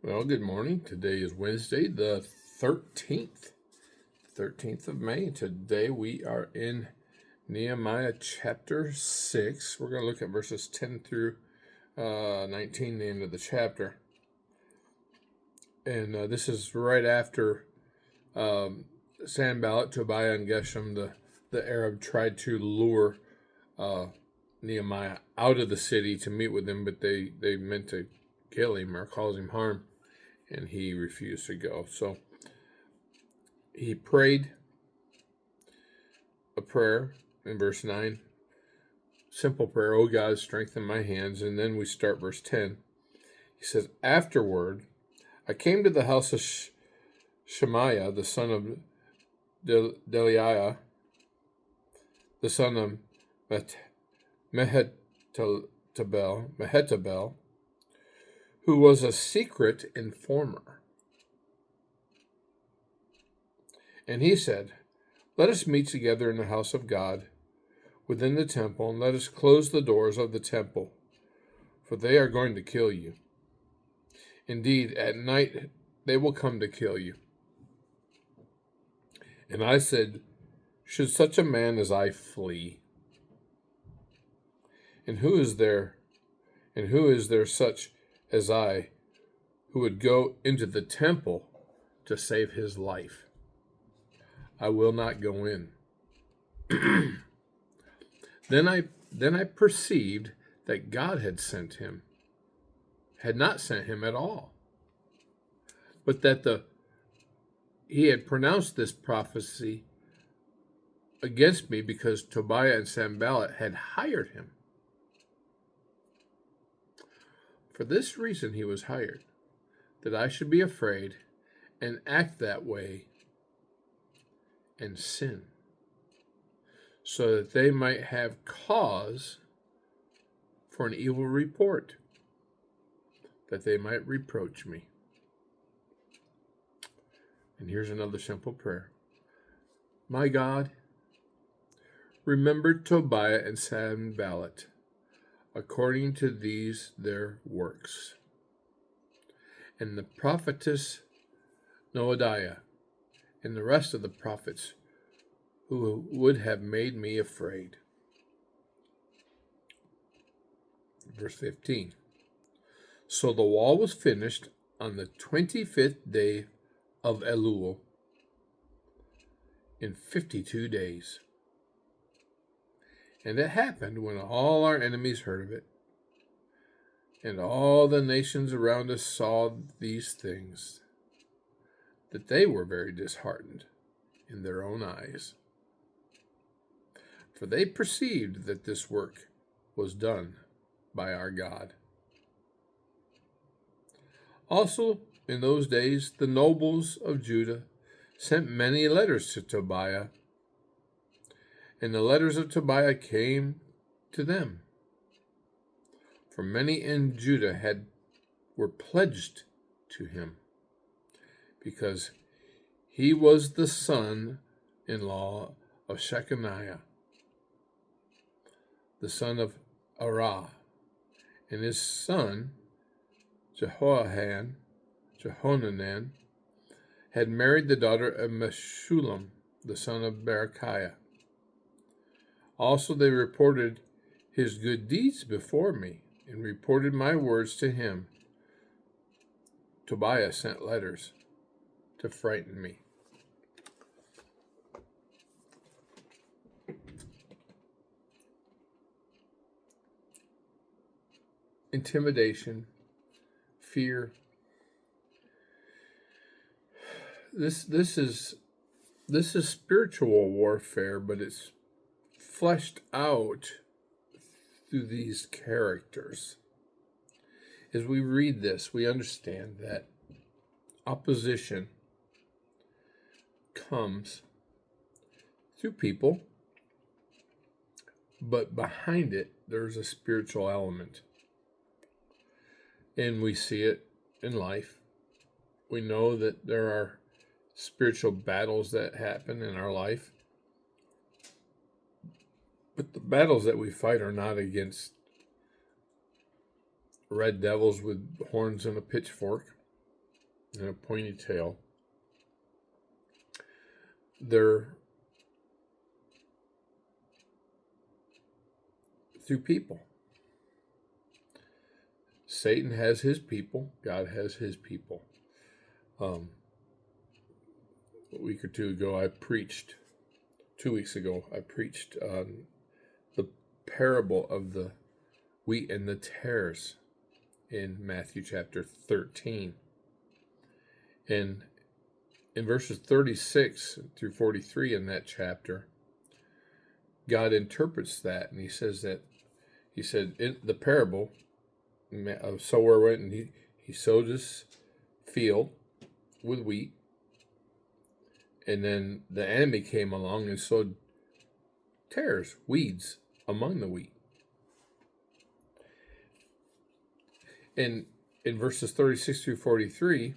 Well, good morning. Today is Wednesday, the 13th of May. Today we are in Nehemiah chapter 6. We're going to look at verses 10 through 19, the end of the chapter. And this is right after Sanballat, Tobiah, and Geshem, the Arab, tried to lure Nehemiah out of the city to meet with him, but they meant to kill him or cause him harm. And he refused to go. So he prayed a prayer in verse 9. Simple prayer, "O God, strengthen my hands." And then we start verse 10. He says, "Afterward, I came to the house of Shemaiah, the son of Deliah, the son of Mehetabel, who was a secret informer. And he said, 'Let us meet together in the house of God within the temple, and let us close the doors of the temple, for they are going to kill you. Indeed, at night they will come to kill you.' And I said, 'Should such a man as I flee? And who is there such as I who would go into the temple to save his life? I will not go in.' Then I perceived that God had not sent him at all, but that he had pronounced this prophecy against me because Tobiah and Sanballat had hired him. For this reason he was hired, that I should be afraid and act that way and sin, so that they might have cause for an evil report, that they might reproach me." And here's another simple prayer. "My God, remember Tobiah and Sanballat according to these their works, and the prophetess Noadiah, and the rest of the prophets who would have made me afraid." Verse 15. So the wall was finished on the 25th day of Elul in 52 days. And it happened when all our enemies heard of it, and all the nations around us saw these things, that they were very disheartened in their own eyes. For they perceived that this work was done by our God. Also, in those days, the nobles of Judah sent many letters to Tobiah, and the letters of Tobiah came to them. For many in Judah were pledged to him, because he was the son-in-law of Shechaniah, the son of Arah, and his son Jehohanan had married the daughter of Meshullam, the son of Berechiah. Also they reported his good deeds before me, and reported my words to him. Tobiah sent letters to frighten me." Intimidation, fear. This is spiritual warfare, but it's fleshed out through these characters. As we read this, we understand that opposition comes through people, but behind it, there's a spiritual element. And we see it in life. We know that there are spiritual battles that happen in our life. But the battles that we fight are not against red devils with horns and a pitchfork. and a pointy tail. They're through people. Satan has his people. God has his people. A week or two ago, 2 weeks ago, I preached on the parable of the wheat and the tares in Matthew chapter 13. And in verses 36 through 43 in that chapter, God interprets that, and he said in the parable, a sower went and he sowed his field with wheat, and then the enemy came along and sowed tares, weeds, among the wheat. And in verses 36 through 43,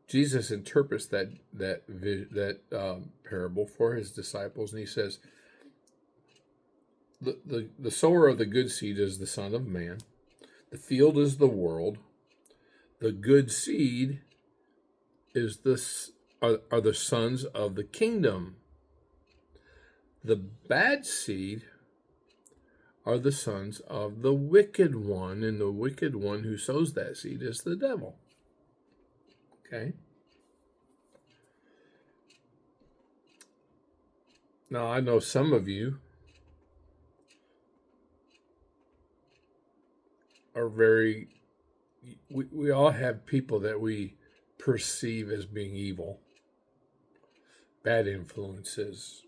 Jesus interprets that parable for his disciples, and he says, the sower of the good seed is the Son of Man. The field is the world. The good seed are the sons of the kingdom. The bad seed are the sons of the wicked one, and the wicked one who sows that seed is the devil. Okay? Now, I know some of you are we all have people that we perceive as being evil, bad influences.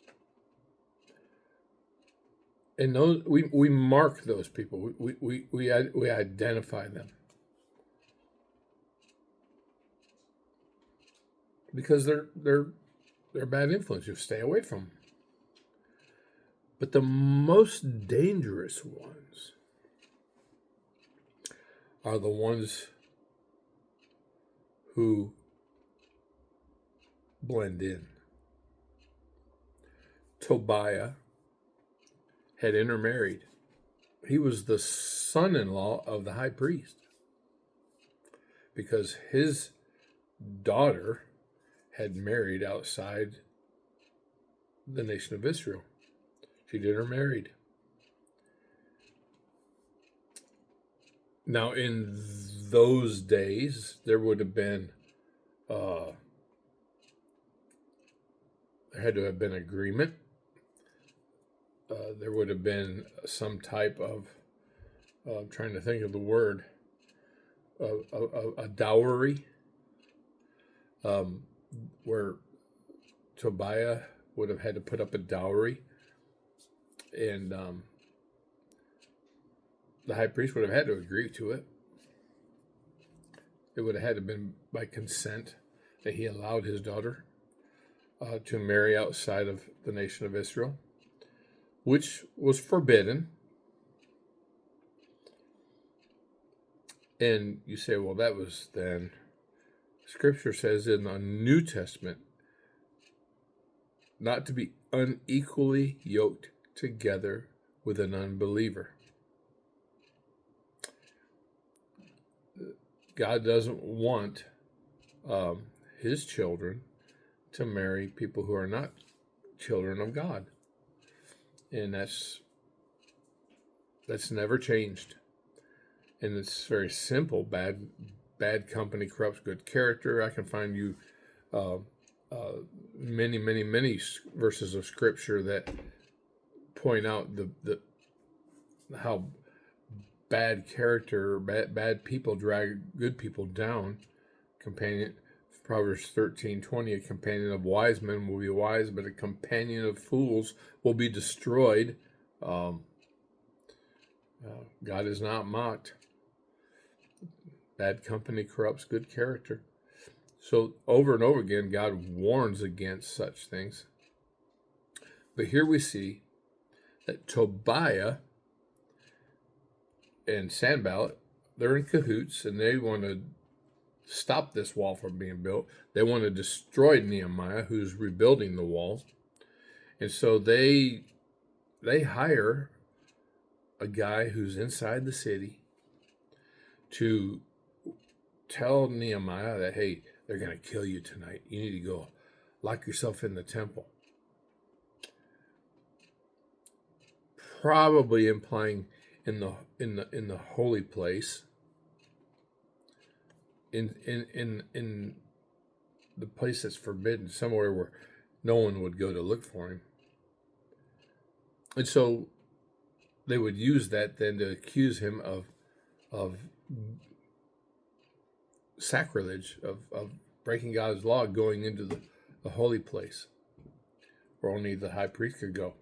And those we mark those people. We identify them because they're bad influence. You stay away from them. But the most dangerous ones are the ones who blend in. Tobiah had intermarried. He was the son-in-law of the high priest because his daughter had married outside the nation of Israel. She intermarried. Now, in those days, there would have been, there had to have been agreement. There would have been some type of, I'm trying to think of the word, a dowry, where Tobiah would have had to put up a dowry, and the high priest would have had to agree to it. It would have had to have been by consent that he allowed his daughter to marry outside of the nation of Israel, which was forbidden. And you say, well, that was then. Scripture says in the New Testament not to be unequally yoked together with an unbeliever. God doesn't want his children to marry people who are not children of God. And that's never changed. And it's very simple. Bad company corrupts good character. I can find you many verses of Scripture that point out the how bad character, bad people drag good people down. Proverbs 13:20, a companion of wise men will be wise, but a companion of fools will be destroyed. God is not mocked. Bad company corrupts good character. So over and over again, God warns against such things. But here we see that Tobiah and Sanballat, they're in cahoots, and they want to stop this wall from being built. They want to destroy Nehemiah, who's rebuilding the wall. And so they hire a guy who's inside the city to tell Nehemiah that, hey, they're going to kill you tonight. You need to go lock yourself in the temple. Probably implying in the holy place, in the place that's forbidden, somewhere where no one would go to look for him. And so they would use that then to accuse him of sacrilege, of breaking God's law, going into the holy place where only the high priest could go.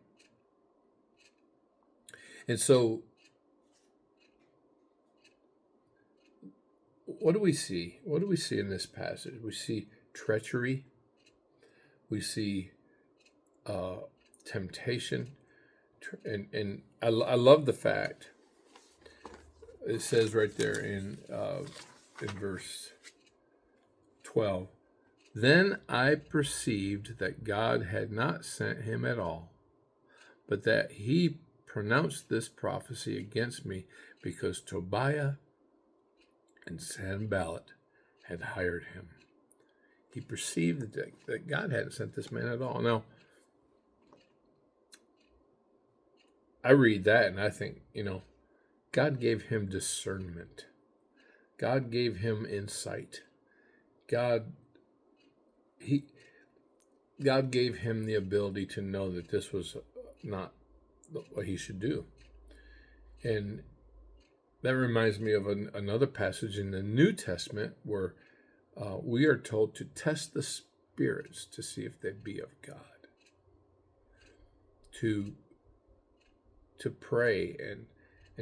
And so what do we see? What do we see in this passage? We see treachery. We see temptation. And I love the fact it says right there in verse 12, then I perceived that God had not sent him at all, but that he pronounced this prophecy against me because Tobiah and Sanballat had hired him. He perceived that God hadn't sent this man at all. Now, I read that and I think, God gave him discernment. God gave him insight. God gave him the ability to know that this was not what he should do. And that reminds me of another passage in the New Testament where we are told to test the spirits to see if they be of God. To pray and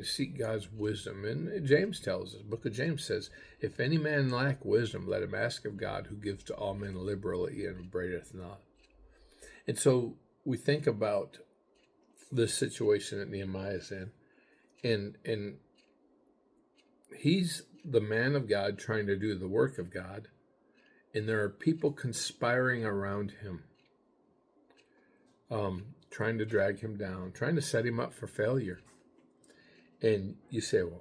seek God's wisdom. And James tells us, the book of James says, if any man lack wisdom, let him ask of God, who gives to all men liberally and upbraideth not. And so we think about this situation that Nehemiah is in, and he's the man of God trying to do the work of God, and there are people conspiring around him, trying to drag him down, trying to set him up for failure. And you say, well,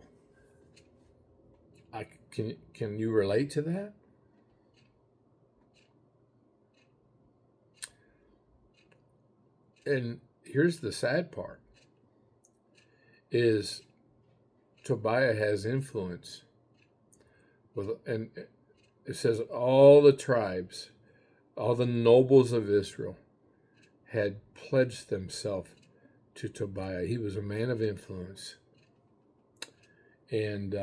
can you relate to that? And here's the sad part, is Tobiah has influence and it says all the tribes, all the nobles of Israel had pledged themselves to Tobiah. He was a man of influence. And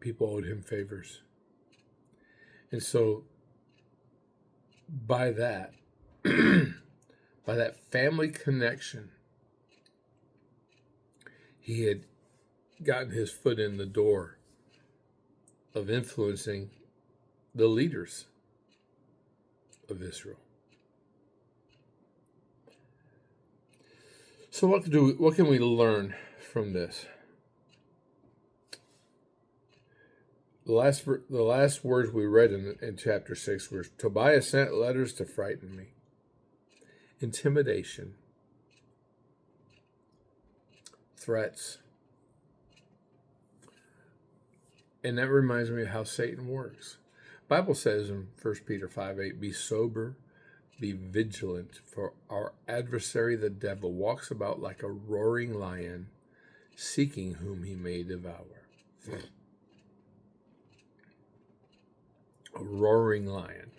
people owed him favors. And so by that, by that family connection, he had gotten his foot in the door of influencing the leaders of Israel. So what can we learn from this? The last words we read in chapter 6 were, Tobiah sent letters to frighten me. Intimidation. Threats. And that reminds me of how Satan works. The Bible says in 1 Peter 5:8, be sober, be vigilant, for our adversary the devil walks about like a roaring lion, seeking whom he may devour. A roaring lion.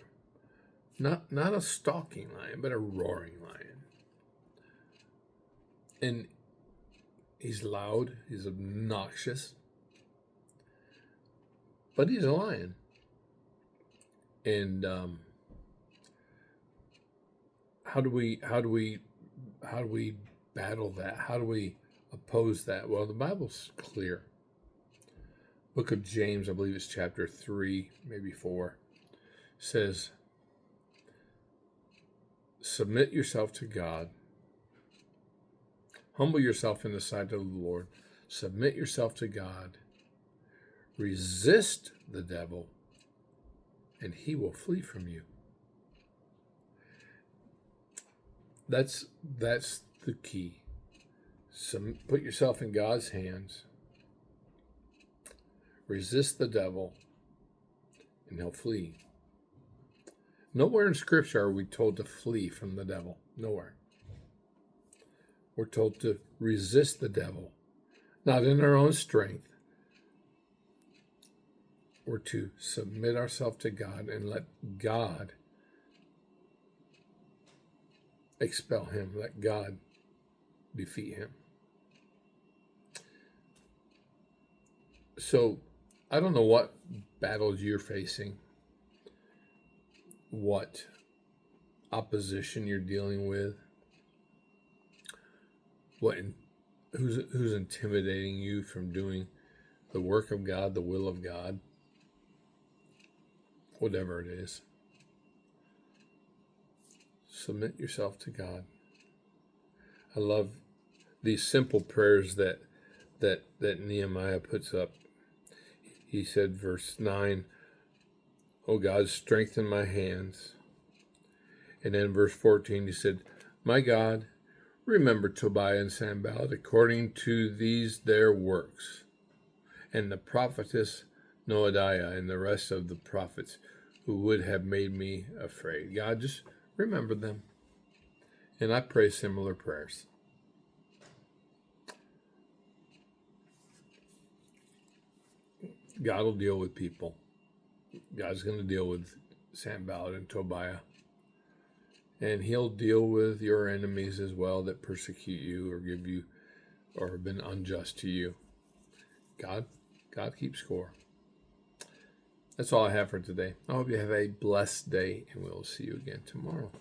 Not a stalking lion, but a roaring lion. And he's loud, he's obnoxious, but he's a lion. And how do we battle that? How do we oppose that? Well, the Bible's clear. Book of James, I believe it's chapter 3, maybe 4, says, submit yourself to God. Humble yourself in the sight of the Lord. Submit yourself to God. Resist the devil, and he will flee from you. That's the key. Put yourself in God's hands. Resist the devil, and he'll flee. Nowhere in Scripture are we told to flee from the devil. Nowhere. We're told to resist the devil, not in our own strength. We're to submit ourselves to God and let God expel him. Let God defeat him. So, I don't know what battles you're facing, what opposition you're dealing with, who's intimidating you from doing the work of God, the will of God, whatever it is. Submit yourself to God. I love these simple prayers that Nehemiah puts up. He said, verse 9, "O God, strengthen my hands." And then verse 14, he said, "My God, remember Tobiah and Sanballat according to these their works, and the prophetess Noadiah and the rest of the prophets who would have made me afraid." God, just remember them. And I pray similar prayers. God will deal with people. God's going to deal with Sanballat and Tobiah. And he'll deal with your enemies as well that persecute you or give you or have been unjust to you. God keeps score. That's all I have for today. I hope you have a blessed day, and we'll see you again tomorrow.